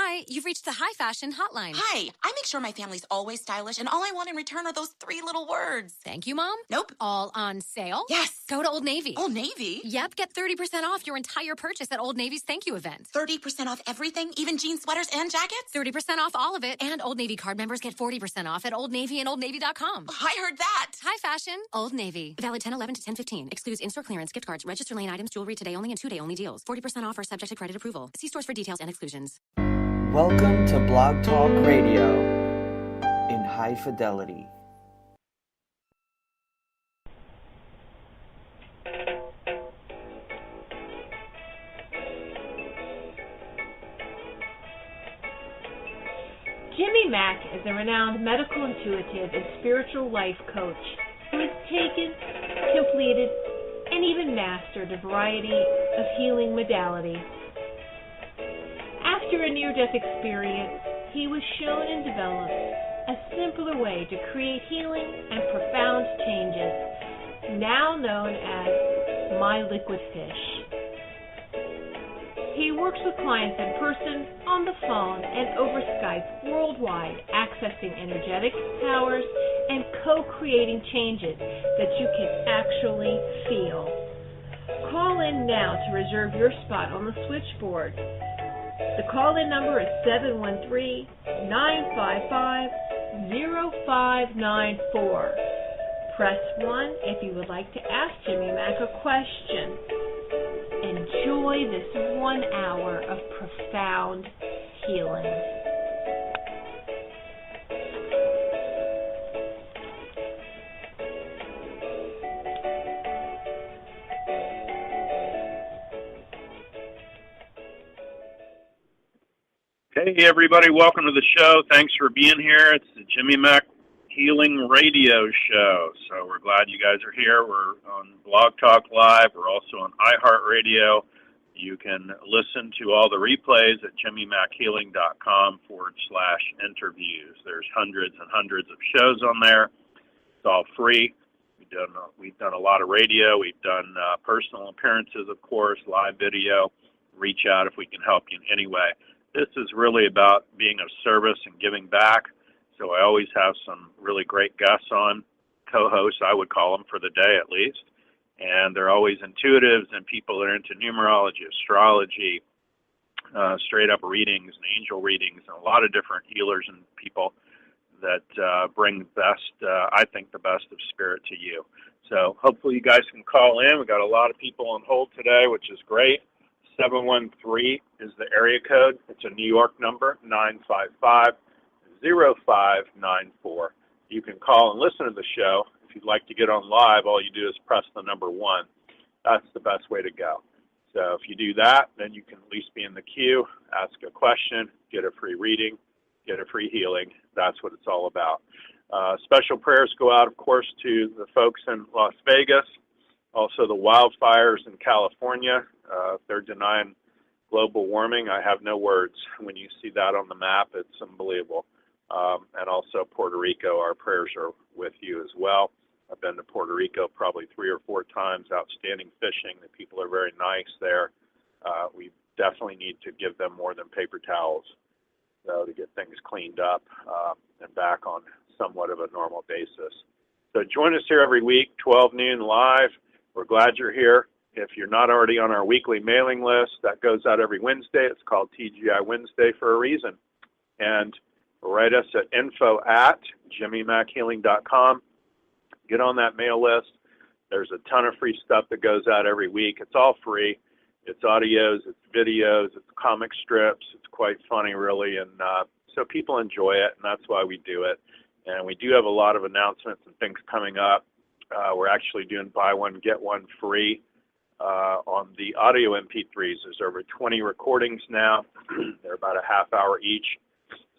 Hi, you've reached the High Fashion Hotline. Hi, I make sure my family's always stylish, and all I want in return are those 3 little words. Thank you, Mom. Nope. All on sale? Yes. Go to Old Navy. Old Navy? Yep, get 30% off your entire purchase at Old Navy's Thank You event. 30% off everything, even jeans, sweaters, and jackets? 30% off all of it, and Old Navy card members get 40% off at Old Navy and OldNavy.com. I heard that. High Fashion, Old Navy. Valid 10/11 to 10/15. Excludes in-store clearance, gift cards, register lane items, jewelry today only, and 2-day only deals. 40% off are subject to credit approval. See stores for details and exclusions. Welcome to Blog Talk Radio in high fidelity. Jimmy Mack is a renowned medical intuitive and spiritual life coach who has taken, completed, and even mastered a variety of healing modalities. After a near-death experience, he was shown and developed a simpler way to create healing and profound changes, now known as My Liquid Fish. He works with clients in person, on the phone, and over Skype worldwide, accessing energetic powers and co-creating changes that you can actually feel. Call in now to reserve your spot on the switchboard. The call-in number is 713-955-0594. Press 1 if you would like to ask Jimmy Mack a question. Enjoy this 1 hour of profound healing. Hey everybody, welcome to the show. Thanks for being here. It's the Jimmy Mack Healing Radio Show. So we're glad you guys are here. We're on Blog Talk Live. We're also on iHeartRadio. You can listen to all the replays at jimmymackhealing.com/interviews. There's hundreds and hundreds of shows on there. It's all free. We've done a lot of radio. We've done personal appearances, of course, live video. Reach out if we can help you in any way. This is really about being of service and giving back. So I always have some really great guests on, co-hosts, I would call them, for the day at least. And they're always intuitives and people that are into numerology, astrology, straight up readings and angel readings, and a lot of different healers and people that bring the best, I think, the best of spirit to you. So hopefully you guys can call in. We've got a lot of people on hold today, which is great. 713 is the area code. It's a New York number, 955-0594. You can call and listen to the show. If you'd like to get on live, all you do is press the number 1. That's the best way to go. So if you do that, then you can at least be in the queue, ask a question, get a free reading, get a free healing. That's what it's all about. Special prayers go out, of course, to the folks in Las Vegas, also the wildfires in California. If they're denying global warming, I have no words. When you see that on the map, it's unbelievable. And also Puerto Rico, our prayers are with you as well. I've been to Puerto Rico probably 3 or 4 times. Outstanding fishing. The people are very nice there. We definitely need to give them more than paper towels, to get things cleaned up and back on somewhat of a normal basis. So join us here every week, 12 noon live. We're glad you're here. If you're not already on our weekly mailing list, that goes out every Wednesday. It's called TGI Wednesday for a reason. And write us at info@jimmymackhealing.com. Get on that mail list. There's a ton of free stuff that goes out every week. It's all free. It's audios, it's videos, it's comic strips. It's quite funny, really. And so people enjoy it, and that's why we do it. And we do have a lot of announcements and things coming up. We're actually doing buy one, get one free on the audio MP3s. There's over 20 recordings now. They're about a half hour each.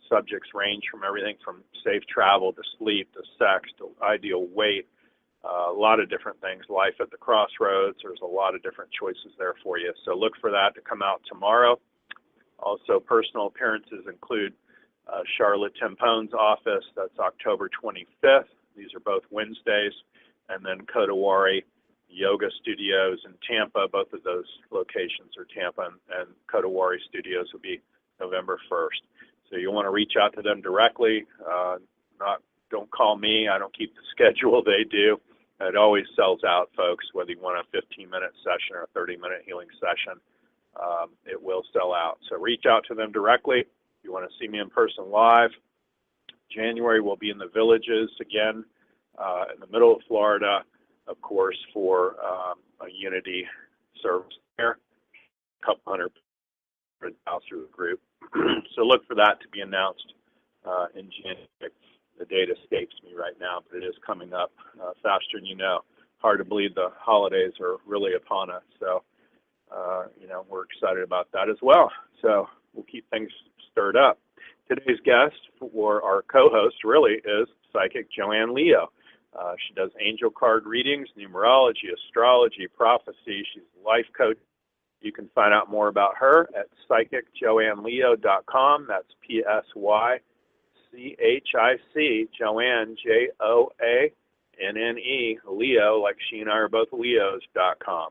Subjects range from everything from safe travel to sleep to sex to ideal weight. A lot of different things. Life at the crossroads. There's a lot of different choices there for you. So look for that to come out tomorrow. Also, personal appearances include Charlotte Tempone's office. That's October 25th. These are both Wednesdays. And then Kodawari Yoga Studios in Tampa. Both of those locations are Tampa, and Kodawari Studios will be November December 1st. So you want to reach out to them directly. Don't call me. I don't keep the schedule. They do. It always sells out, folks, whether you want a 15-minute session or a 30-minute healing session. It will sell out. So reach out to them directly. If you want to see me in person live, January we'll be in the Villages again, in the middle of Florida, of course, for a Unity service there. A couple hundred out through the group. So look for that to be announced in January. The date escapes me right now, but it is coming up faster than you know. Hard to believe the holidays are really upon us. So, we're excited about that as well. So we'll keep things stirred up. Today's guest, for our co-host, really is Psychic Joanne Leo. She does angel card readings, numerology, astrology, prophecy. She's a life coach. You can find out more about her at psychicjoanneleo.com. That's PSYCHIC, Joanne, JOANNE, Leo, like she and I are both Leos.com.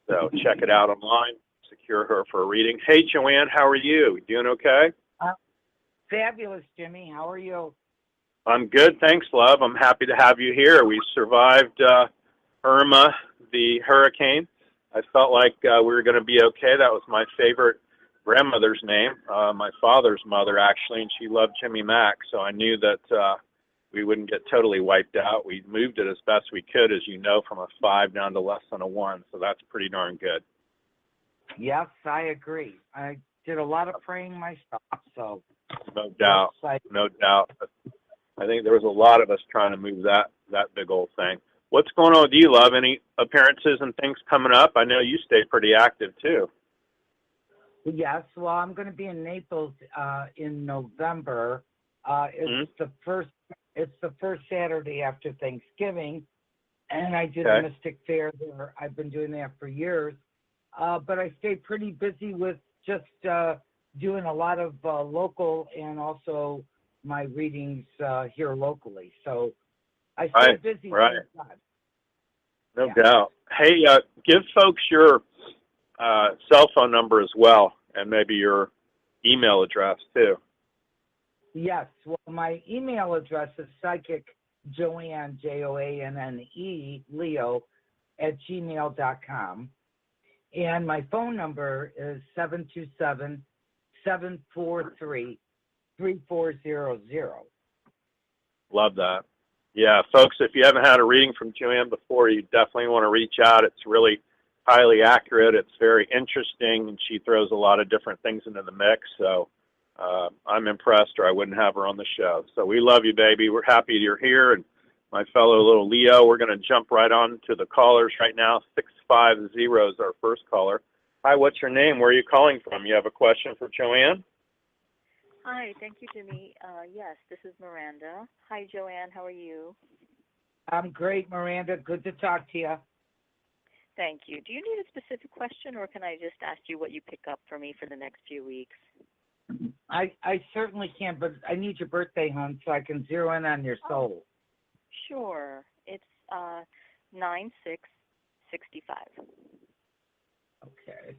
So check it out online. Secure her for a reading. Hey, Joanne, how are you? Doing okay? Fabulous, Jimmy. How are you? I'm good, thanks, love. I'm happy to have you here. We survived Irma, the hurricane. I felt like we were going to be okay. That was my favorite grandmother's name, my father's mother, actually, and she loved Jimmy Mack, so I knew that we wouldn't get totally wiped out. We moved it as best we could, as you know, from a 5 down to less than a 1, so that's pretty darn good. Yes, I agree. I did a lot of praying myself, so. No doubt, no doubt. I think there was a lot of us trying to move that big old thing. What's going on with you, love? Any appearances and things coming up? I know you stay pretty active, too. Yes, well, I'm going to be in Naples in November. It's the first Saturday after Thanksgiving, and I do the Mystic Fair there. I've been doing that for years, but I stay pretty busy with just doing a lot of local and also my readings here locally. So I stay busy. Right. No doubt. Hey, give folks your cell phone number as well, and maybe your email address too. Yes. Well, my email address is psychicjoanne, JOANNE, Leo, @gmail.com. And my phone number is 727-743-3400. Love that. Yeah, folks, if you haven't had a reading from Joanne before, you definitely want to reach out. It's really highly accurate. It's very interesting, and she throws a lot of different things into the mix. So I'm impressed, or I wouldn't have her on the show. So we love you, baby. We're happy you're here. And my fellow little Leo, we're going to jump right on to the callers right now. 650 is our first caller. Hi, what's your name? Where are you calling from? You have a question for Joanne? Hi, thank you, Jimmy. Yes, this is Miranda. Hi, Joanne. How are you? I'm great, Miranda. Good to talk to you. Thank you. Do you need a specific question, or can I just ask you what you pick up for me for the next few weeks? I certainly can, but I need your birthday, hon, so I can zero in on your soul. Sure. It's 9/6/65. Okay.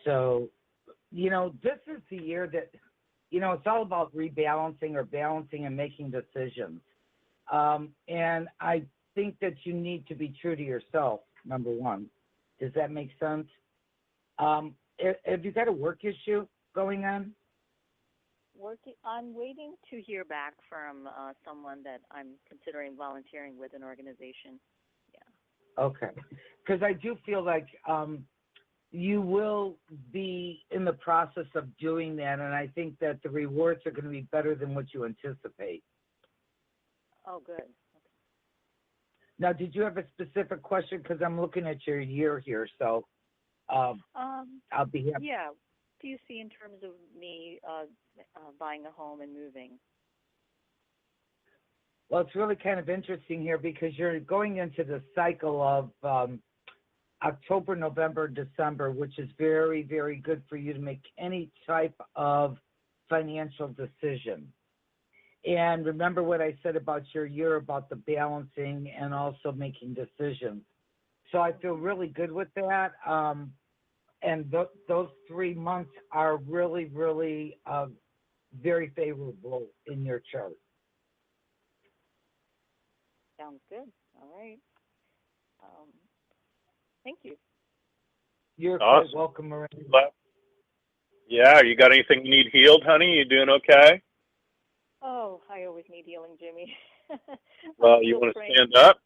So, this is the year that, it's all about rebalancing or balancing and making decisions. And I think that you need to be true to yourself, number one. Does that make sense? Have you got a work issue going on? I'm waiting to hear back from someone that I'm considering volunteering with an organization. Yeah. Okay. Because I do feel like you will be in the process of doing that, and I think that the rewards are going to be better than what you anticipate. Oh, good. Okay. Now, did you have a specific question? Because I'm looking at your year here, so I'll be happy. Yeah. What do you see in terms of me buying a home and moving? Well, it's really kind of interesting here because you're going into the cycle of October, November, December, which is very, very good for you to make any type of financial decision. And remember what I said about your year, about the balancing and also making decisions. So I feel really good with that. and those 3 months are really, really very favorable in your chart. Sounds good. All right. Thank you. You're Awesome. quite welcome, Maria. Yeah, you got anything you need healed, honey? You doing okay? Oh, I always need healing, Jimmy. Well, you want to stand up?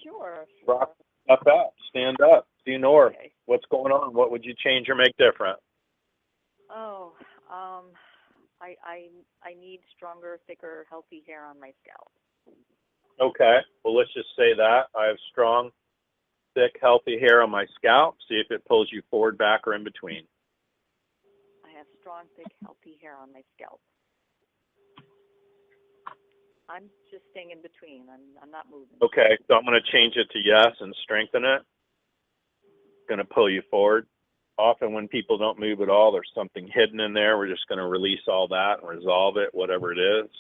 Sure. Rock up. Stand up. Due north. Okay. What's going on? What would you change or make different? Oh, I need stronger, thicker, healthy hair on my scalp. Okay. Well, let's just say that. I have strong, thick, healthy hair on my scalp. See if it pulls you forward, back, or in between. I have strong, thick, healthy hair on my scalp. I'm just staying in between. I'm not moving. Okay. So I'm going to change it to yes and strengthen it. Going to pull you forward. Often when people don't move at all, there's something hidden in there. We're just going to release all that and resolve it, whatever it is.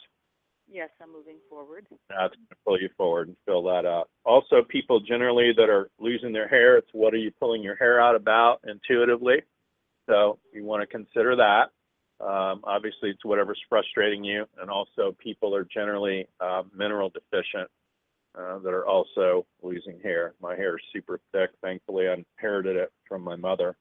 Yes, I'm moving forward. That's going to pull you forward and fill that out. Also, people generally that are losing their hair, it's what are you pulling your hair out about intuitively. So you want to consider that. Obviously, it's whatever's frustrating you. And also, people are generally mineral deficient that are also losing hair. My hair is super thick. Thankfully, I inherited it from my mother.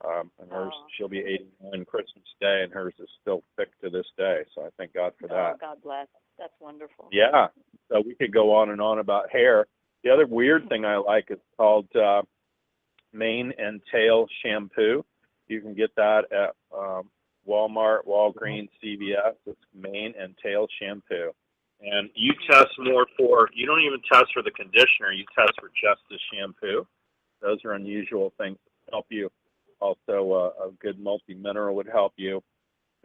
And hers, she'll be 89 Christmas Day, and hers is still thick to this day. So I thank God for that. Oh, God bless. That's wonderful. Yeah. So we could go on and on about hair. The other weird thing I like is called mane and tail shampoo. You can get that at Walmart, Walgreens, CVS. It's mane and tail shampoo. And you test more for, you don't even test for the conditioner, you test for just the shampoo. Those are unusual things that help you. Also, a good multi-mineral would help you.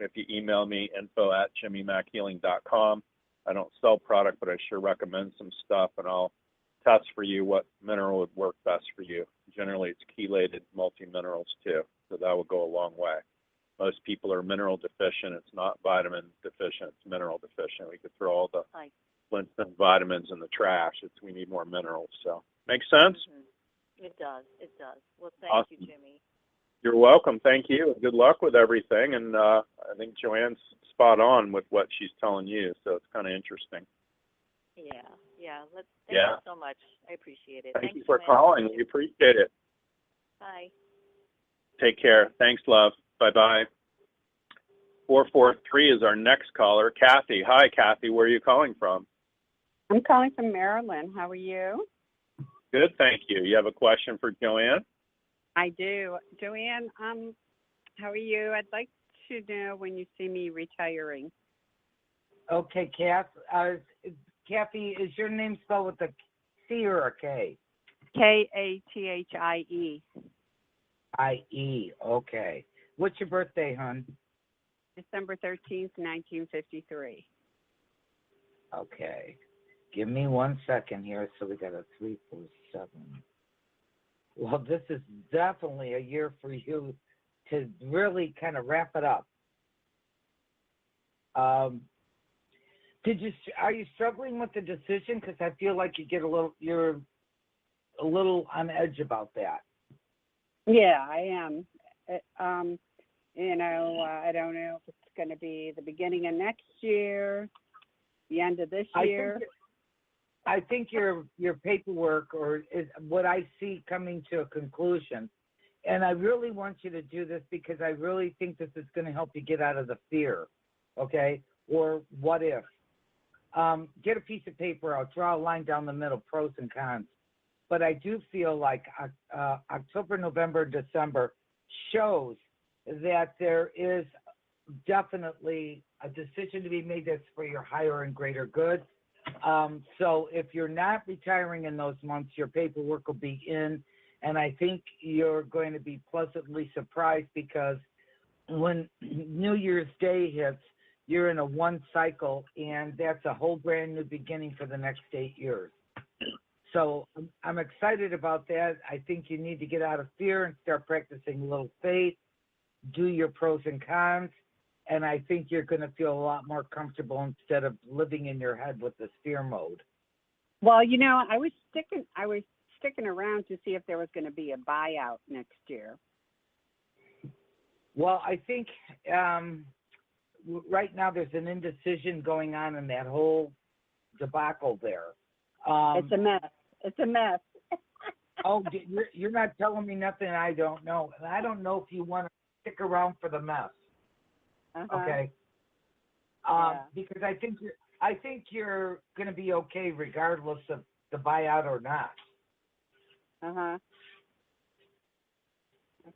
If you email me, info@jimmymackhealing.com. I don't sell product, but I sure recommend some stuff, and I'll test for you what mineral would work best for you. Generally, it's chelated multi-minerals, too, so that will go a long way. Most people are mineral deficient. It's not vitamin deficient. It's mineral deficient. We could throw all the Flintstone vitamins in the trash. We need more minerals. So, makes sense? Mm-hmm. It does. It does. Well, thank awesome. you, Jimmy. You're welcome. Thank you. Good luck with everything. And I think Joanne's spot on with what she's telling you. So it's kind of interesting. Yeah. Thank you so much. I appreciate it. Thank you for calling. We appreciate it. Bye. Take care. Thanks, love. Bye-bye. 443 is our next caller. Kathy. Hi, Kathy. Where are you calling from? I'm calling from Maryland. How are you? Good, thank you. You have a question for Joanne? I do. Joanne, how are you? I'd like to know when you see me retiring. Okay, Kathy, is your name spelled with a C or a K? Kathie. I-E, okay. What's your birthday, hon? December 13th, 1953. Okay. Give me 1 second here. So we got a 3, 4, 7. Well, this is definitely a year for you to really kind of wrap it up. Are you struggling with the decision? Because I feel like you're a little on edge about that. Yeah, I am. I don't know if it's going to be the beginning of next year, the end of this year. I think your paperwork is what I see coming to a conclusion. And I really want you to do this because I really think this is going to help you get out of the fear, okay? Or what if. Get a piece of paper. I'll draw a line down the middle, pros and cons. But I do feel like October, November, December shows that there is definitely a decision to be made that's for your higher and greater good. So if you're not retiring in those months, your paperwork will be in, and I think you're going to be pleasantly surprised because when New Year's Day hits, you're in a one cycle, and that's a whole brand new beginning for the next 8 years. So I'm excited about that. I think you need to get out of fear and start practicing a little faith, do your pros and cons, and I think you're going to feel a lot more comfortable instead of living in your head with this fear mode. Well, I was sticking around to see if there was going to be a buyout next year. Well, I think right now there's an indecision going on in that whole debacle there. It's a mess. It's a mess. Oh, you're not telling me nothing I don't know. And I don't know if you want to stick around for the mess. Okay. Because I think you're going to be okay regardless of the buyout or not.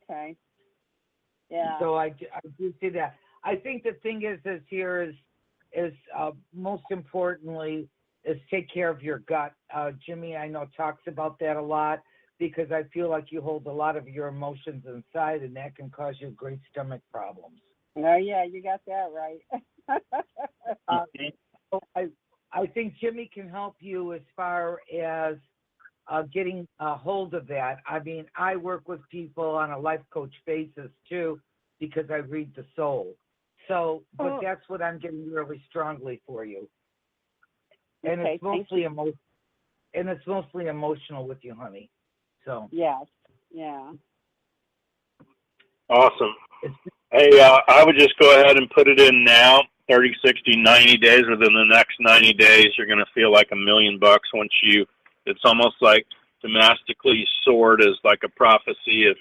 Okay. Yeah. So I do see that. I think the thing is most importantly is take care of your gut. Jimmy, I know, talks about that a lot because I feel like you hold a lot of your emotions inside, and that can cause you great stomach problems. Oh, yeah, you got that right. So I think Jimmy can help you as far as getting a hold of that. I mean, I work with people on a life coach basis too because I read the soul. So, but that's what I'm getting really strongly for you. And okay, it's mostly emotional with you, honey. So yes, yeah. Awesome. Hey, I would just go ahead and put it in now. 30, 60, 90 days. Within the next 90 days, you're going to feel like $1 million once it's almost like Damocles' sword is like a prophecy of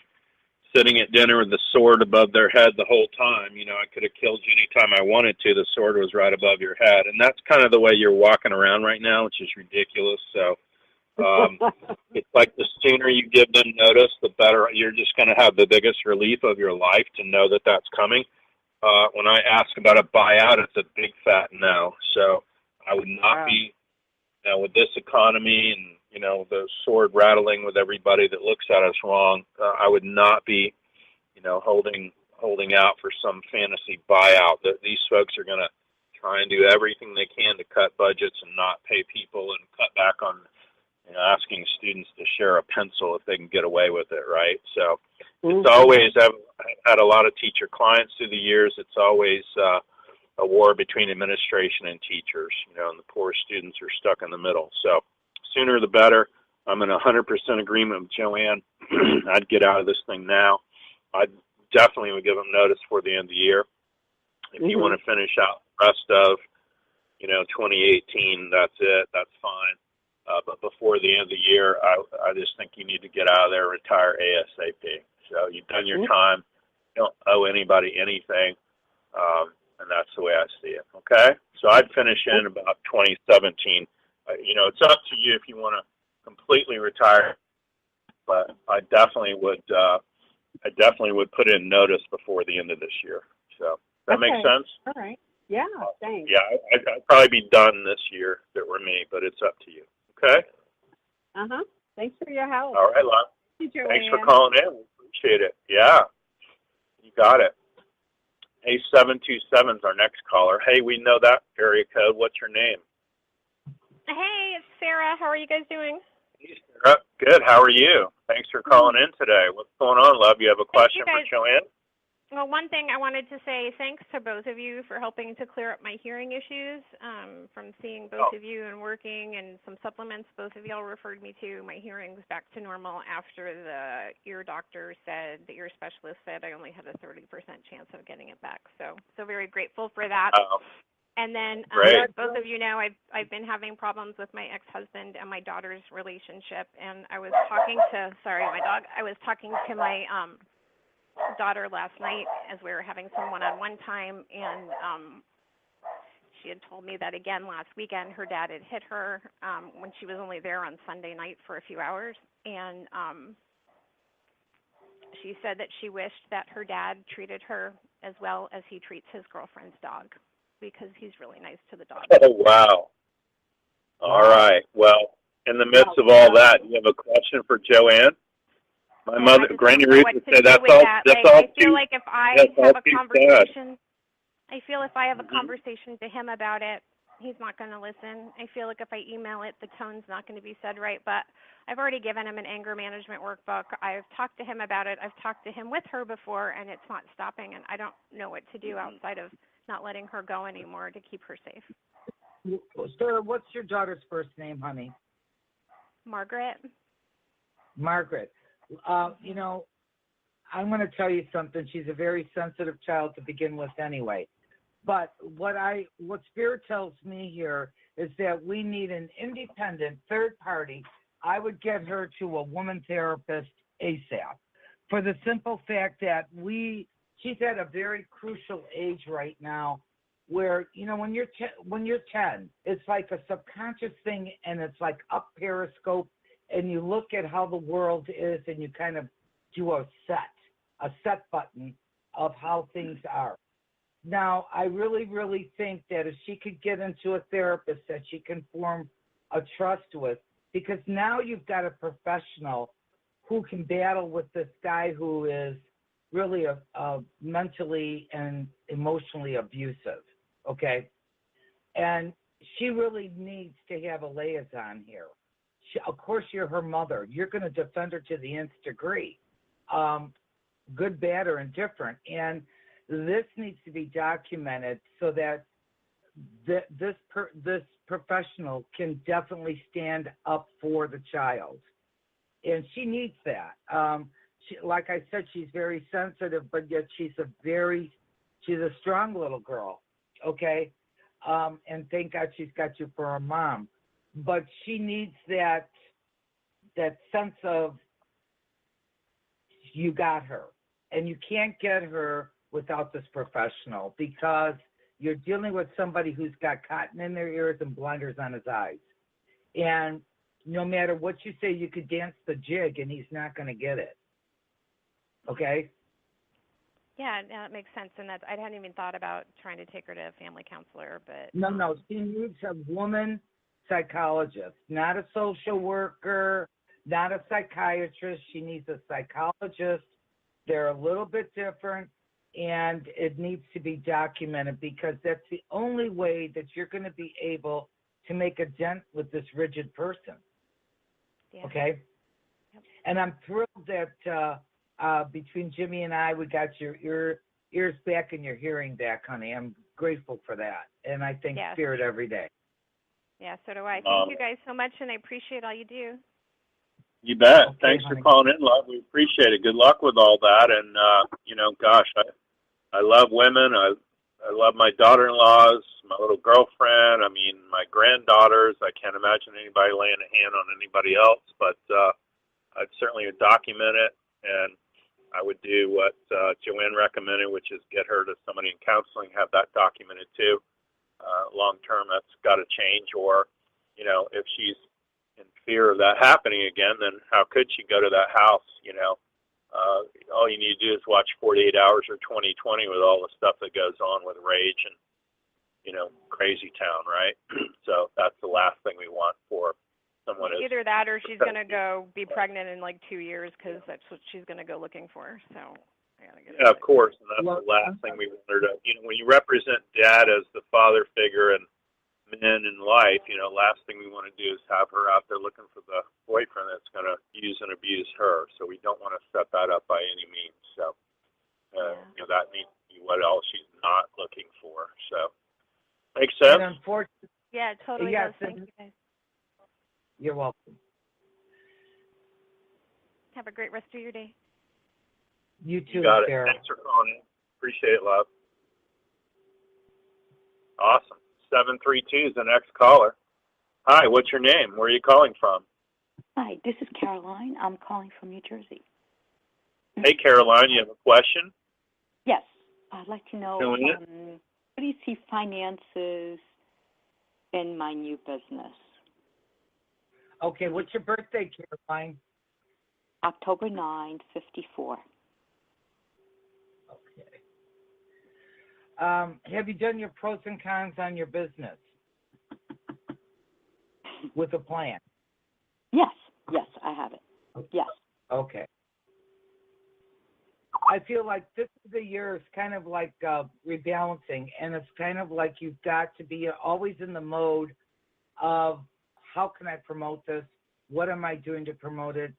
sitting at dinner with the sword above their head the whole time. You know, I could have killed you anytime I wanted to. The sword was right above your head. And that's kind of the way you're walking around right now, which is ridiculous. So it's like the sooner you give them notice, the better. You're just going to have the biggest relief of your life to know that that's coming. When I ask about a buyout, it's a big fat no. So I would not be, with this economy and, the sword rattling with everybody that looks at us wrong, I would not be, holding out for some fantasy buyout. That these folks are going to try and do everything they can to cut budgets and not pay people and cut back on, asking students to share a pencil if they can get away with it, right? So it's always, I've had a lot of teacher clients through the years. It's always a war between administration and teachers, and the poor students are stuck in the middle. So sooner the better. I'm in 100% agreement with Joanne. I'd get out of this thing now. I definitely would give them notice for the end of the year. If you want to finish out the rest of, 2018, that's it. That's fine. But before the end of the year, I just think you need to get out of there, retire ASAP. So you've done your time. You don't owe anybody anything. And that's the way I see it. Okay? So I'd finish in about 2017. It's up to you if you want to completely retire, but I definitely would put in notice before the end of this year. So that makes sense? All right. Yeah, thanks. Yeah, I'd probably be done this year if it were me, but it's up to you. Okay? Thanks for your help. All right, love. Thanks for calling in. We appreciate it. Yeah, you got it. Hey, 727 is our next caller. Hey, we know that area code. What's your name? Hey, it's Sarah. How are you guys doing? Hey, Sarah. Good. How are you? Thanks for calling in today. What's going on, love? You have a question for Joanne? Well, one thing I wanted to say thanks to both of you for helping to clear up my hearing issues from seeing both of you and working and some supplements both of y'all referred me to. My hearing's back to normal after the ear doctor said, the ear specialist said I only had a 30% chance of getting it back. So very grateful for that. And then, both of you know, I've been having problems with my ex-husband and my daughter's relationship. And I was talking to, I was talking to my daughter last night as we were having some one-on-one time. And she had told me that again last weekend, her dad had hit her when she was only there on Sunday night for a few hours. And she said that she wished that her dad treated her as well as he treats his girlfriend's dog, because he's really nice to the dog. Oh, wow. All right. Well, in the midst of all that, do you have a question for Joanne? My mother, Granny Ruth, would say that's all. I feel like if I have a conversation, to him about it, he's not going to listen. I feel like if I email it, the tone's not going to be said right. But I've already given him an anger management workbook. I've talked to him about it. I've talked to him with her before, and it's not stopping. And I don't know what to do outside of not letting her go anymore to keep her safe. Sarah, what's your daughter's first name, honey? Margaret. Margaret. I'm going to tell you something. She's a very sensitive child to begin with anyway. But what Spirit tells me here is that we need an independent third party. I would get her to a woman therapist ASAP, for the simple fact that she's at a very crucial age right now where, you know, when you're 10, it's like a subconscious thing, and it's like up periscope, and you look at how the world is, and you kind of do a set button of how things are. Now, I really, really think that if she could get into a therapist that she can form a trust with, because now you've got a professional who can battle with this guy who is really a mentally and emotionally abusive, okay? And she really needs to have a liaison here. Of course, you're her mother. You're going to defend her to the nth degree, good, bad, or indifferent. And this needs to be documented so that this professional can definitely stand up for the child. And she needs that. Like I said, she's very sensitive, but yet she's a strong little girl, okay? And thank God she's got you for a mom. But she needs that sense of you got her. And you can't get her without this professional, because you're dealing with somebody who's got cotton in their ears and blinders on his eyes. And no matter what you say, you could dance the jig and he's not going to get it. Okay? Yeah, that makes sense. And I hadn't even thought about trying to take her to a family counselor, but... No, she needs a woman psychologist, not a social worker, not a psychiatrist. She needs a psychologist. They're a little bit different, and it needs to be documented, because that's the only way that you're going to be able to make a dent with this rigid person. Yeah. Okay? Yep. And I'm thrilled that between Jimmy and I, we got your ears back and your hearing back, honey. I'm grateful for that, and I thank Spirit every day. Yeah, so do I. Thank you guys so much, and I appreciate all you do. You bet. Okay, thanks honey. for calling in, love. We appreciate it. Good luck with all that. And, you know, gosh, I love women. I love my daughter-in-laws, my little girlfriend. I mean, my granddaughters. I can't imagine anybody laying a hand on anybody else, but I'd certainly document it. And I would do what Joanne recommended, which is get her to somebody in counseling, have that documented too. Long-term, that's got to change. Or, you know, if she's in fear of that happening again, then how could she go to that house, you know? All you need to do is watch 48 Hours or 2020 with all the stuff that goes on with rage and, you know, crazy town, right? So that's the last thing we want for someone. Either that, or she's going to go be pregnant in like 2 years, because that's what she's going to go looking for. So I gotta get yeah, of course, and that's the last thing we want her to. You know, when you represent Dad as the father figure and men in life, you know, last thing we want to do is have her out there looking for the boyfriend that's going to use and abuse her. So we don't want to set that up by any means. So, you know, that needs to be what else she's not looking for. So, makes sense? And unfortunately, yeah, it totally does. Thank you, guys. You're welcome. Have a great rest of your day. You too, You got it. Sarah. Thanks for calling in. Appreciate it, love. Awesome. 732 is the next caller. Hi, what's your name? Where are you calling from? Hi, this is Caroline. I'm calling from New Jersey. Hey, Caroline, you have a question? Yes. I'd like to know, Doing it? how do you see finances in my new business? Okay, what's your birthday, Caroline? October 9, 54. Okay. Have you done your pros and cons on your business with a plan? Yes, I have it. Yes. Okay. I feel like this is the year is kind of like rebalancing, and it's kind of like you've got to be always in the mode of how can I promote this? What am I doing to promote it?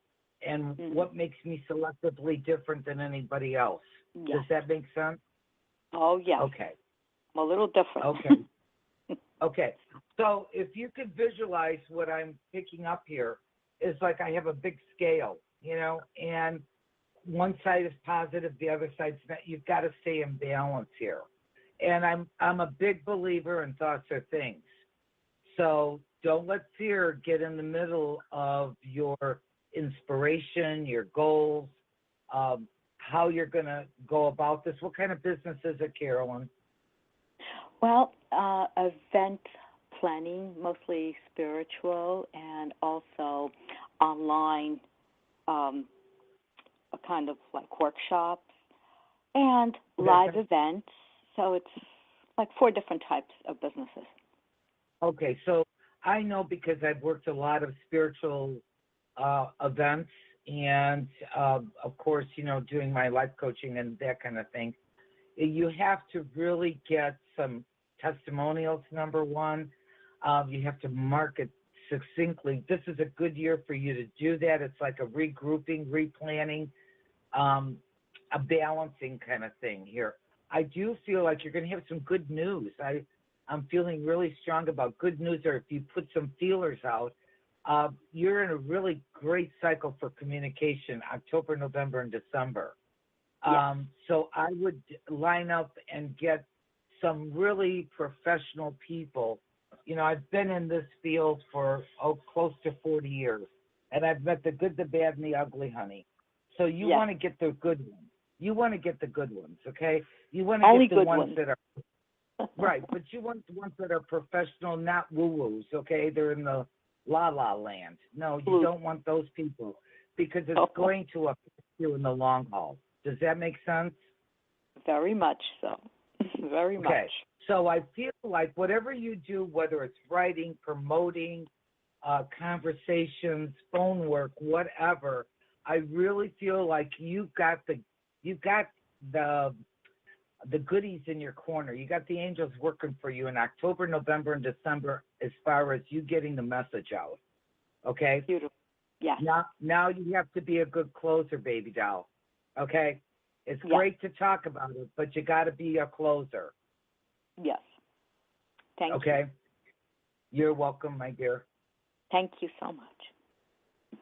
And what makes me selectively different than anybody else? Yes. Does that make sense? Oh, yes. Okay. I'm a little different. Okay. Okay. So if you could visualize what I'm picking up here, is like I have a big scale, you know, and one side is positive, the other side's not. You've got to stay in balance here. And I'm a big believer in thoughts are things. So don't let fear get in the middle of your inspiration, your goals, how you're going to go about this. What kind of business is it, Carolyn? Well, event planning, mostly spiritual, and also online, kind of like workshops and live events. So it's like 4 different types of businesses. Okay, so I know because I've worked a lot of spiritual events and, of course, doing my life coaching and that kind of thing. You have to really get some testimonials, number one. You have to market succinctly. This is a good year for you to do that. It's like a regrouping, replanning, a balancing kind of thing here. I do feel like you're going to have some good news. I'm feeling really strong about good news, or if you put some feelers out, you're in a really great cycle for communication, October, November, and December. Yes. So I would line up and get some really professional people. I've been in this field for close to 40 years, and I've met the good, the bad, and the ugly, honey. So you want to get the good ones. You want to get the good ones, okay? You want to get the ones that are right, but you want the ones that are professional, not woo-woos, okay? They're in the la-la land. No, you don't want those people because it's going to affect you in the long haul. Does that make sense? Very much so. Very much. Okay. So I feel like whatever you do, whether it's writing, promoting, conversations, phone work, whatever, I really feel like you've got the goodies in your corner. You got the angels working for you in October, November, and December as far as you getting the message out. Okay? Beautiful. Yeah. Now you have to be a good closer, baby doll. Okay? It's great to talk about it, but you got to be a closer. Yes. Thank you. Okay? You're welcome, my dear. Thank you so much.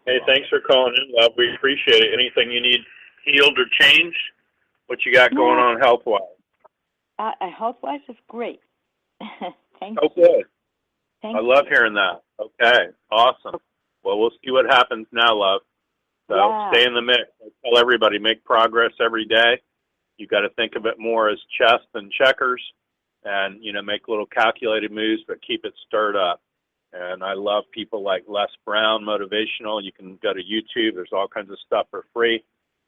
Hey, thanks for calling in, love. We appreciate it. Anything you need healed or changed? What you got going on health-wise? Health-wise is great. Thank you. Good. I love hearing that. Okay, awesome. Well, we'll see what happens now, love. So stay in the mix. I tell everybody, make progress every day. You got to think of it more as chess than checkers, and make little calculated moves, but keep it stirred up. And I love people like Les Brown, motivational. You can go to YouTube. There's all kinds of stuff for free.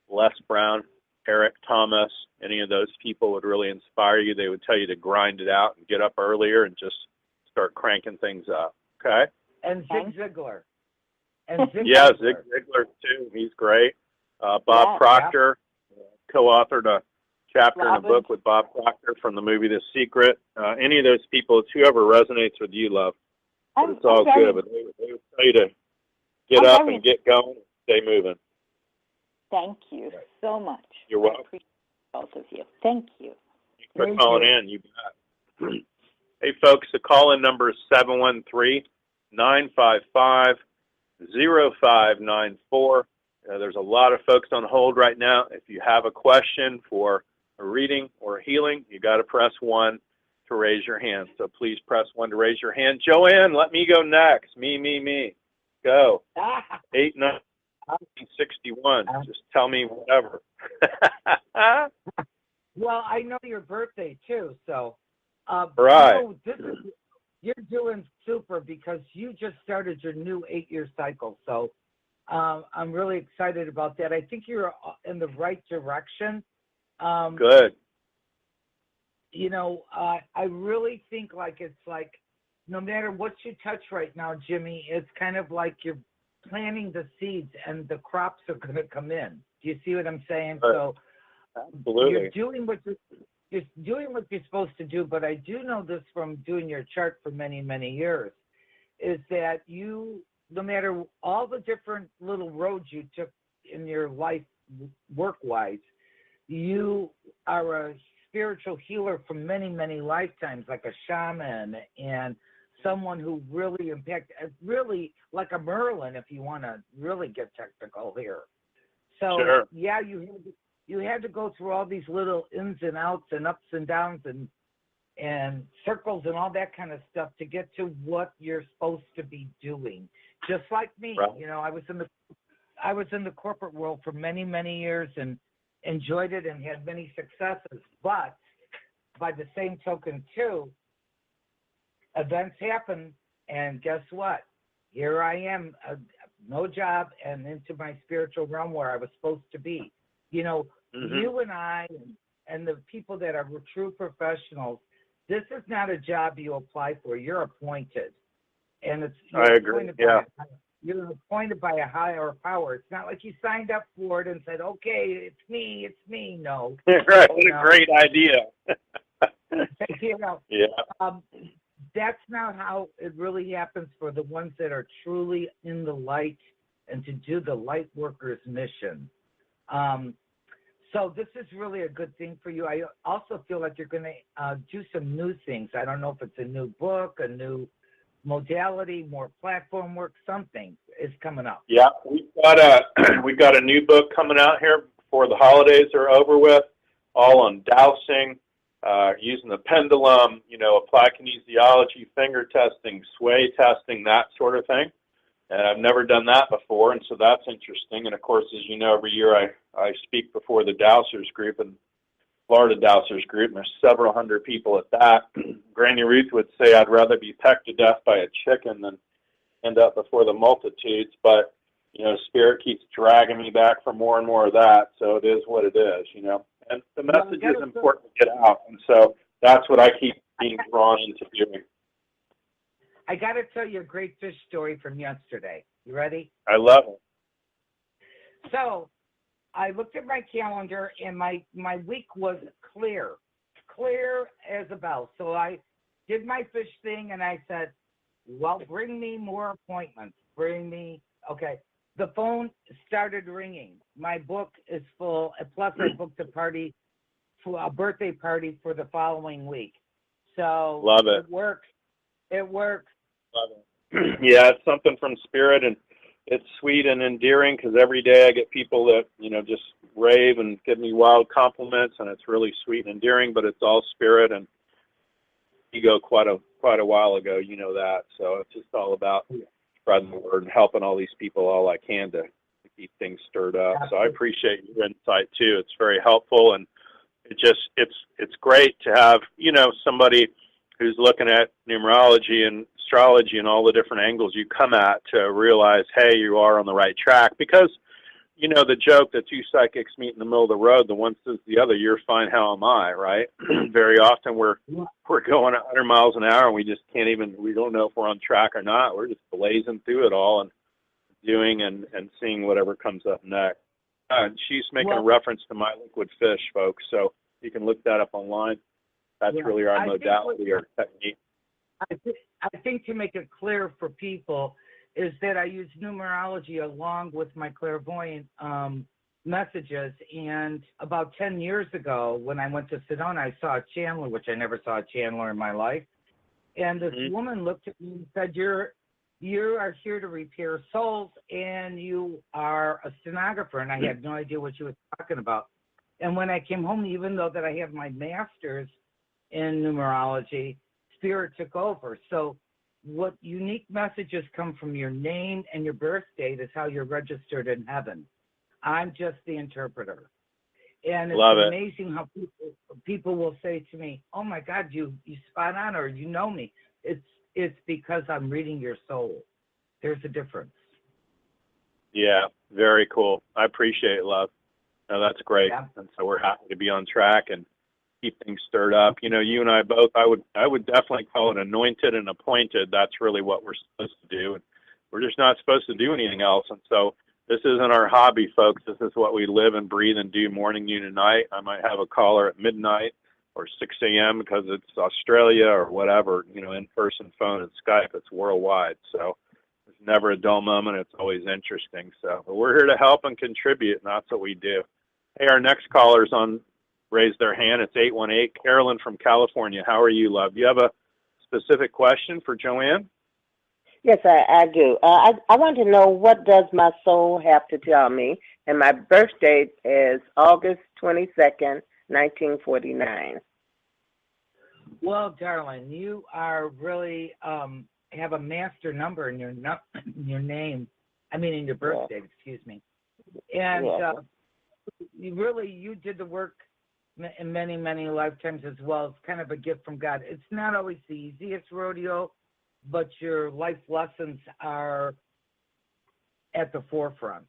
Les Brown, Eric Thomas, any of those people would really inspire you. They would tell you to grind it out and get up earlier and just start cranking things up. Okay? And Zig Ziglar. Zig Ziglar, too. He's great. Bob Proctor, co-authored a chapter in a book with Bob Proctor from the movie The Secret. Any of those people, it's whoever resonates with you, love. But it's all good. But they would tell you to get up and get going and stay moving. Thank you so much. You're welcome. I appreciate both of you. Thank you. Thanks for calling in. You bet. Hey, folks, the call-in number is 713-955-0594. There's a lot of folks on hold right now. If you have a question for a reading or a healing, you got to press 1 to raise your hand. So please press 1 to raise your hand. Joanne, let me go next. Me. Go. 8/9/61. Just tell me whatever. Well, I know your birthday too, so right. You're doing super because you just started your new 8-year cycle. So I'm really excited about that. I think you're in the right direction. Good. I really think it's like no matter what you touch right now, Jimmy, it's kind of like you're planting the seeds and the crops are going to come in. Do you see what I'm saying? So absolutely. You're doing what you're supposed to do, but I do know this from doing your chart for many, many years, is that you, no matter all the different little roads you took in your life work-wise, you are a spiritual healer from many, many lifetimes, like a shaman and someone who really impacted, really like a Merlin, if you want to really get technical here. So Sure. yeah, you had to go through all these little ins and outs and ups and downs and circles and all that kind of stuff to get to what you're supposed to be doing. Just like me, Right. you know, I was in the corporate world for many, many years and enjoyed it and had many successes. But by the same token, too, events happen, and guess what? Here I am, no job, and into my spiritual realm where I was supposed to be. You know, you and I and the people that are true professionals, this is not a job you apply for. You're appointed. And I agree, yeah. You're appointed by a higher power. It's not like you signed up for it and said, okay, it's me. No. Right, what a great idea. You know, yeah. That's not how it really happens for the ones that are truly in the light and to do the light worker's mission. So this is really a good thing for you. I also feel like you're going to do some new things. I don't know if it's a new book, a new modality, more platform work, something is coming up. Yeah, we've got a new book coming out here before the holidays are over with, all on dowsing, using the pendulum, you know, applied kinesiology, finger testing, sway testing, that sort of thing. And I've never done that before, and so that's interesting. And, of course, as you know, every year I speak before the Dowsers group and Florida Dowsers group, and there's several hundred people at that. Granny Ruth would say I'd rather be pecked to death by a chicken than end up before the multitudes, but, you know, Spirit keeps dragging me back for more and more of that, so it is what it is, you know. And the message is important to get out, and so that's what I keep being drawn into doing. I got to tell you a great fish story from yesterday. You ready? I love it. So I looked at my calendar, and my week was clear as a bell. So I did my fish thing, and I said, well, bring me more appointments. Okay. The phone started ringing. My book is full, plus I booked a birthday party for the following week. So love it. It works. Love it. Yeah, it's something from Spirit, and it's sweet and endearing because every day I get people that, you know, just rave and give me wild compliments, and it's really sweet and endearing, but it's all Spirit and ego quite a while ago, you know that. So it's just all about spreading the word and helping all these people all I can to keep things stirred up. So I appreciate your insight too. It's very helpful, and it's great to have, you know, somebody who's looking at numerology and astrology and all the different angles you come at to realize, hey, you are on the right track. Because, you know, the joke that two psychics meet in the middle of the road, the one says the other, you're fine, how am I, right? Very often we're going 100 miles an hour and we just can't even, we don't know if we're on track or not. We're just blazing through it all and doing and seeing whatever comes up next. She's making a reference to My Liquid Fish, folks, so you can look that up online. That's really our modality or technique. I think to make it clear for people is that I use numerology along with my clairvoyant messages. And about 10 years ago, when I went to Sedona, I saw a channeler, which I never saw a channeler in my life. And this woman looked at me and said, you are here to repair souls, and you are a stenographer. And I had no idea what she was talking about. And when I came home, even though that I have my master's in numerology, Spirit took over. So what unique messages come from your name and your birth date is how you're registered in heaven. I'm just the interpreter. And it's amazing how people will say to me, oh my God, you spot on, or you know me. It's because I'm reading your soul. There's a difference. Yeah, very cool. I appreciate it, love. No, that's great. Yeah. And so we're happy to be on track and keep things stirred up. You know, you and I both, I would definitely call it anointed and appointed. That's really what we're supposed to do. And we're just not supposed to do anything else. And so this isn't our hobby, folks. This is what we live and breathe and do morning, noon, and night. I might have a caller at midnight or 6 a.m. because it's Australia or whatever, you know, in-person phone and Skype. It's worldwide. So there's never a dull moment. It's always interesting. So but we're here to help and contribute, and that's what we do. Hey, our next caller's on. Raise their hand. It's 818. Carolyn from California. How are you, love? Do you have a specific question for Joanne? Yes, I do. I want to know, what does my soul have to tell me? And my birth date is August 22nd, 1949. Well, darling, you are really have a master number in your your name. I mean, in your birth date. Excuse me. And you did the work in many, many lifetimes as well. It's kind of a gift from God. It's not always the easiest rodeo, but your life lessons are at the forefront.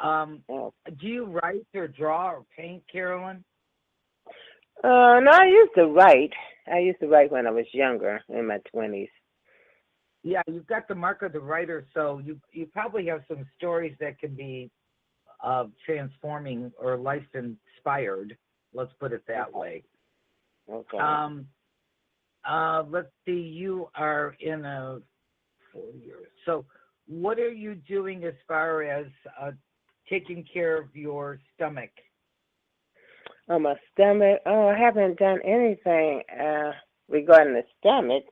Do you write or draw or paint, Carolyn? No, I used to write. I used to write when I was younger, in my 20s. Yeah, you've got the mark of the writer, so you probably have some stories that can be transforming or life inspired. Let's put it that way. Okay. Let's see. You are in a 4 years. So, what are you doing as far as taking care of your stomach? Oh, my stomach. Oh, I haven't done anything regarding the stomach.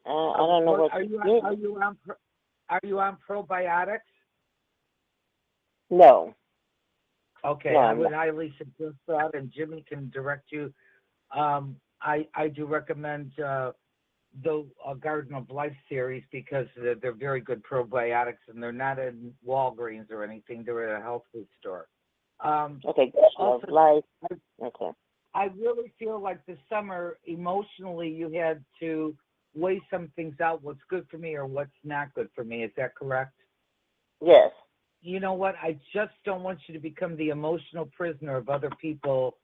I don't know what are you on probiotics? No. Okay, no, I would highly suggest that, and Jimmy can direct you. I do recommend the Garden of Life series because they're very good probiotics, and they're not in Walgreens or anything. They're at a health food store. Okay, also, Life. Okay. I really feel like this summer, emotionally, you had to weigh some things out, what's good for me or what's not good for me. Is that correct? Yes. You know what? I just don't want you to become the emotional prisoner of other people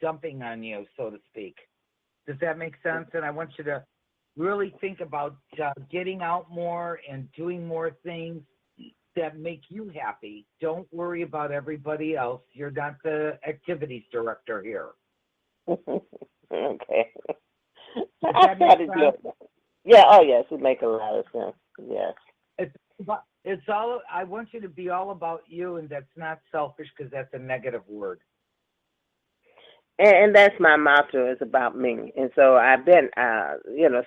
dumping on you, so to speak. Does that make sense? And I want you to really think about getting out more and doing more things that make you happy. Don't worry about everybody else. You're not the activities director here. Okay. I try to do it. Yeah, oh yes, it makes a lot of sense. Yes. It's all, I want you to be all about you, and that's not selfish because that's a negative word. And that's my motto, is about me. And so I've been,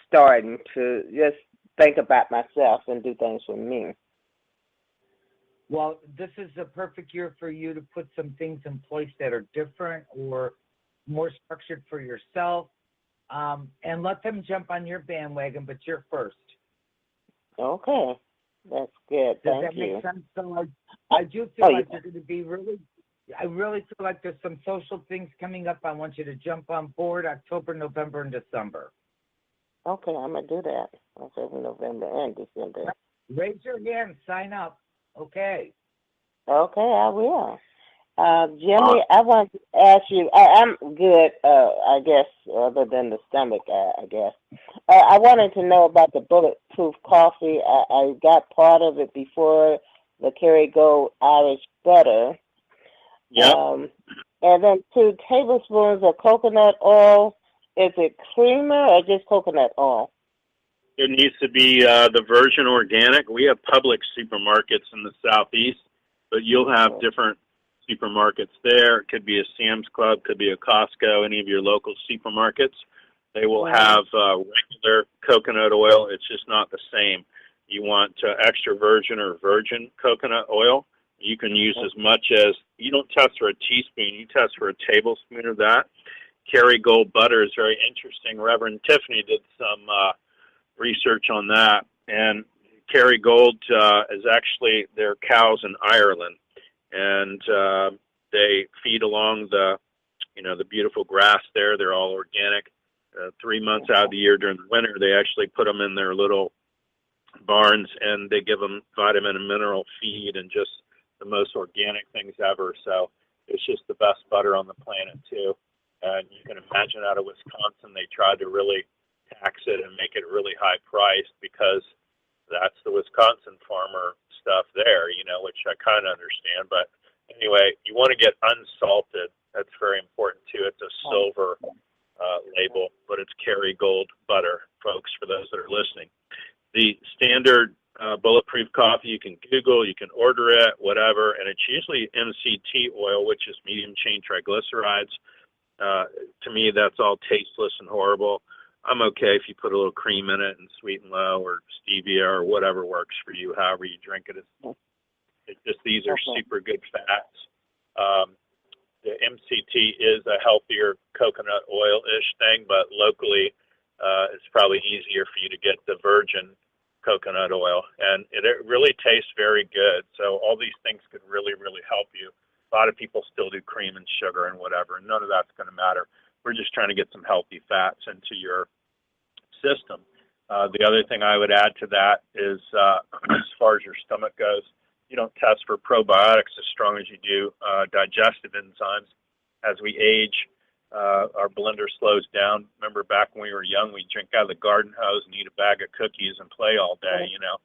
starting to just think about myself and do things for me. Well, this is a perfect year for you to put some things in place that are different or more structured for yourself, and let them jump on your bandwagon, but you're first. Okay. That's good. Does Thank that you. make sense? So I do feel like you're going to be I really feel like there's some social things coming up. I want you to jump on board October, November, and December. Okay, I'm going to do that. October, November, and December. Raise your hand. Sign up. Okay. Okay, I will. Jimmy, I want to ask you, I'm good, I guess, other than the stomach, I guess. I wanted to know about the bulletproof coffee. I got part of it before, the Kerrygold Irish butter. Yep. And then 2 tablespoons of coconut oil. Is it creamer or just coconut oil? It needs to be the virgin organic. We have Publix supermarkets in the southeast, but you'll have different supermarkets there. It could be a Sam's Club, could be a Costco, any of your local supermarkets. They will have regular coconut oil. It's just not the same. You want extra virgin or virgin coconut oil. You can use as much as, you don't test for a teaspoon, you test for a tablespoon of that. Kerrygold butter is very interesting. Reverend Tiffany did some research on that. And Kerrygold is actually, they're cows in Ireland. And they feed along the beautiful grass there. They're all organic. 3 months out of the year during the winter, they actually put them in their little barns, and they give them vitamin and mineral feed and just the most organic things ever. So it's just the best butter on the planet, too. And you can imagine out of Wisconsin, they tried to really tax it and make it really high priced because that's the Wisconsin farmer stuff there, which I kind of understand. But anyway, you want to get unsalted. That's very important, too. It's a silver label, but it's Kerrygold butter, folks, for those that are listening. The standard bulletproof coffee, you can Google, you can order it, whatever, and it's usually MCT oil, which is medium-chain triglycerides. To me, that's all tasteless and horrible. I'm okay if you put a little cream in it and sweet and low or stevia or whatever works for you, however you drink it. It's just these are super good fats. The MCT is a healthier coconut oil-ish thing, but locally it's probably easier for you to get the virgin coconut oil, and it really tastes very good. So all these things could really, really help you. A lot of people still do cream and sugar and whatever, and none of that's going to matter. We're just trying to get some healthy fats into your system. The other thing I would add to that is as far as your stomach goes, you don't test for probiotics as strong as you do digestive enzymes. As we age, our blender slows down. Remember back when we were young, we'd drink out of the garden hose and eat a bag of cookies and play all day, you know.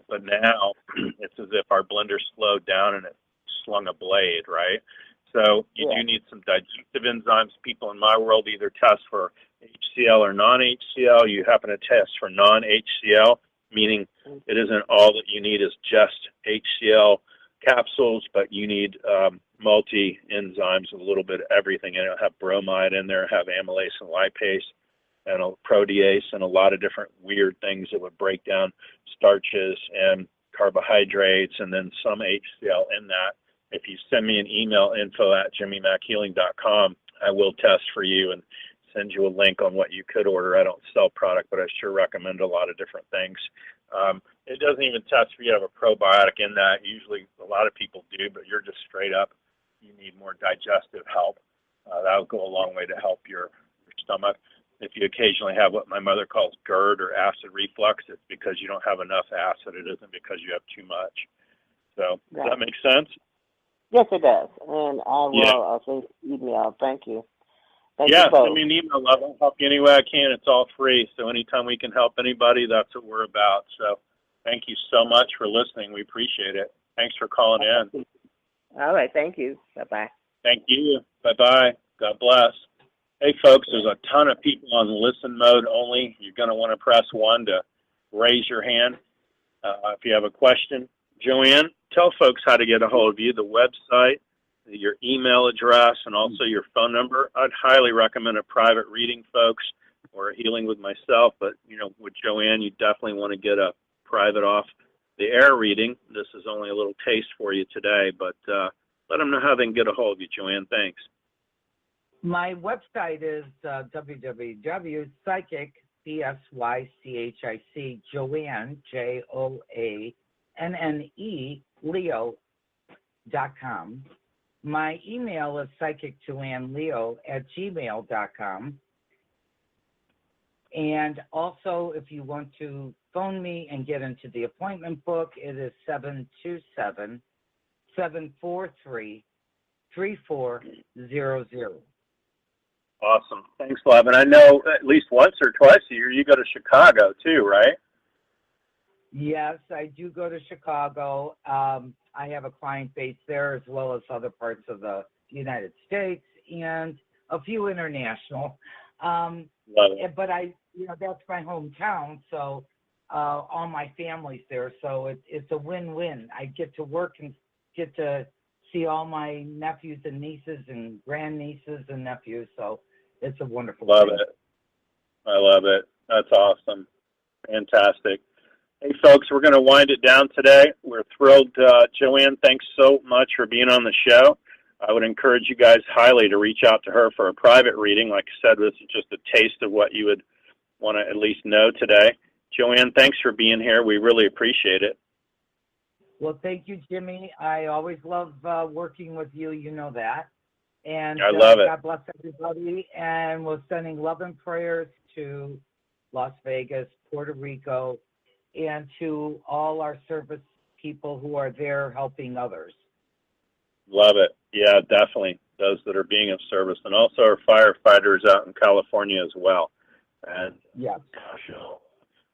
But now it's as if our blender slowed down and it slung a blade, right? So you do need some digestive enzymes. People in my world either test for HCl or non-HCl. You happen to test for non-HCl, meaning it isn't all that you need is just HCl capsules, but you need multi-enzymes, a little bit of everything. And it'll have bromide in there, have amylase and lipase, and a protease, and a lot of different weird things that would break down starches and carbohydrates, and then some HCl in that. If you send me an email, info@jimmymackhealing.com, I will test for you and send you a link on what you could order. I don't sell product, but I sure recommend a lot of different things. It doesn't even test for you to have a probiotic in that. Usually a lot of people do, but you're just straight up, you need more digestive help. That'll go a long way to help your stomach. If you occasionally have what my mother calls GERD or acid reflux, it's because you don't have enough acid. It isn't because you have too much. So does that make sense? Yes, it does. And I will send you email. Thank you. Thank you send me an email, love. I'll help you any way I can. It's all free. So anytime we can help anybody, that's what we're about. So thank you so much for listening. We appreciate it. Thanks for calling in. All right. Thank you. Bye-bye. Thank you. Bye-bye. God bless. Hey, folks, there's a ton of people on listen mode only. You're going to want to press 1 to raise your hand if you have a question. Joanne, tell folks how to get a hold of you, the website, your email address, and also your phone number. I'd highly recommend a private reading, folks, or a healing with myself. But, you know, with Joanne, you definitely want to get a private off-the-air reading. This is only a little taste for you today, but let them know how they can get a hold of you, Joanne. Thanks. My website is www.psychic, PSYCHIC, Joanne, JOANNE, Leo.com. My email is psychicjoanneleo@gmail.com. And also, if you want to phone me and get into the appointment book, it is 727-743-3400. Awesome. Thanks, love. And I know at least once or twice a year you go to Chicago, too, right? Yes, I do go to Chicago. I have a client base there as well as other parts of the United States and a few international. But that's my hometown, so all my family's there. So it's a win-win. I get to work and get to see all my nephews and nieces and grandnieces and nephews. So it's a wonderful thing. Love it. I love it. That's awesome. Fantastic. Hey, folks, we're going to wind it down today. We're thrilled. Joanne, thanks so much for being on the show. I would encourage you guys highly to reach out to her for a private reading. Like I said, this is just a taste of what you would want to at least know today. Joanne, thanks for being here. We really appreciate it. Well, thank you, Jimmy. I always love working with you. You know that. And I love it. God bless everybody. And we're sending love and prayers to Las Vegas, Puerto Rico, and to all our service people who are there helping others. Love it. Yeah, definitely. Those that are being of service. And also our firefighters out in California as well. And yes. Gosh,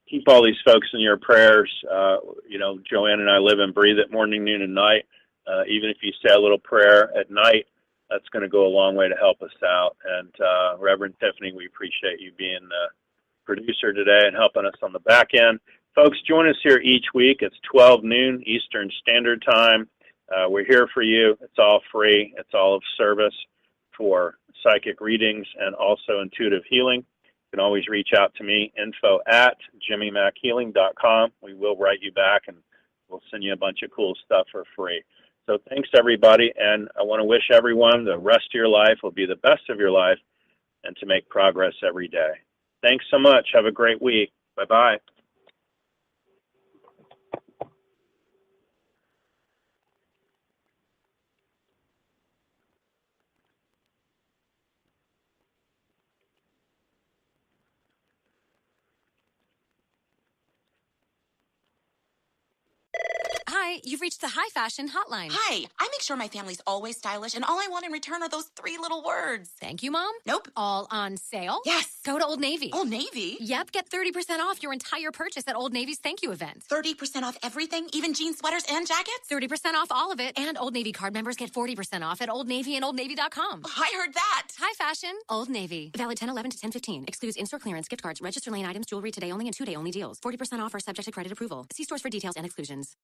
keep all these folks in your prayers. Joanne and I live and breathe it morning, noon, and night. Even if you say a little prayer at night, that's going to go a long way to help us out. And Reverend Tiffany, we appreciate you being the producer today and helping us on the back end. Folks, join us here each week. It's 12 noon Eastern Standard Time. We're here for you. It's all free. It's all of service for psychic readings and also intuitive healing. You can always reach out to me, info@jimmymackhealing.com. We will write you back, and we'll send you a bunch of cool stuff for free. So thanks, everybody, and I want to wish everyone the rest of your life will be the best of your life and to make progress every day. Thanks so much. Have a great week. Bye-bye. Hi, you've reached the High Fashion Hotline. Hi, I make sure my family's always stylish, and all I want in return are those three little words. Thank you, Mom. Nope. All on sale? Yes. Go to Old Navy. Old Navy? Yep, get 30% off your entire purchase at Old Navy's Thank You event. 30% off everything, even jeans, sweaters, and jackets? 30% off all of it, and Old Navy card members get 40% off at Old Navy and OldNavy.com. I heard that. High Fashion, Old Navy. Valid 10/11 to 10/15. Excludes in-store clearance, gift cards, register lane items, jewelry today only, and 2-day only deals. 40% off are subject to credit approval. See stores for details and exclusions.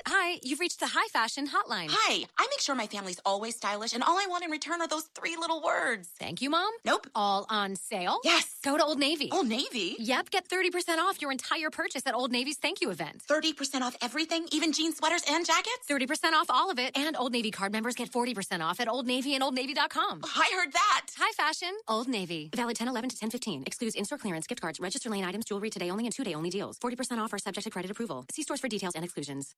Hi, you've reached the High Fashion Hotline. Hi, I make sure my family's always stylish, and all I want in return are those three little words. Thank you, Mom. Nope. All on sale? Yes. Go to Old Navy. Old Navy? Yep, get 30% off your entire purchase at Old Navy's Thank You event. 30% off everything, even jeans, sweaters, and jackets? 30% off all of it, and Old Navy card members get 40% off at Old Navy and OldNavy.com. I heard that. High Fashion, Old Navy. Valid 10/11 to 10/15. Excludes in-store clearance, gift cards, register lane items, jewelry today only, and 2-day only deals. 40% off are subject to credit approval. See stores for details and exclusions.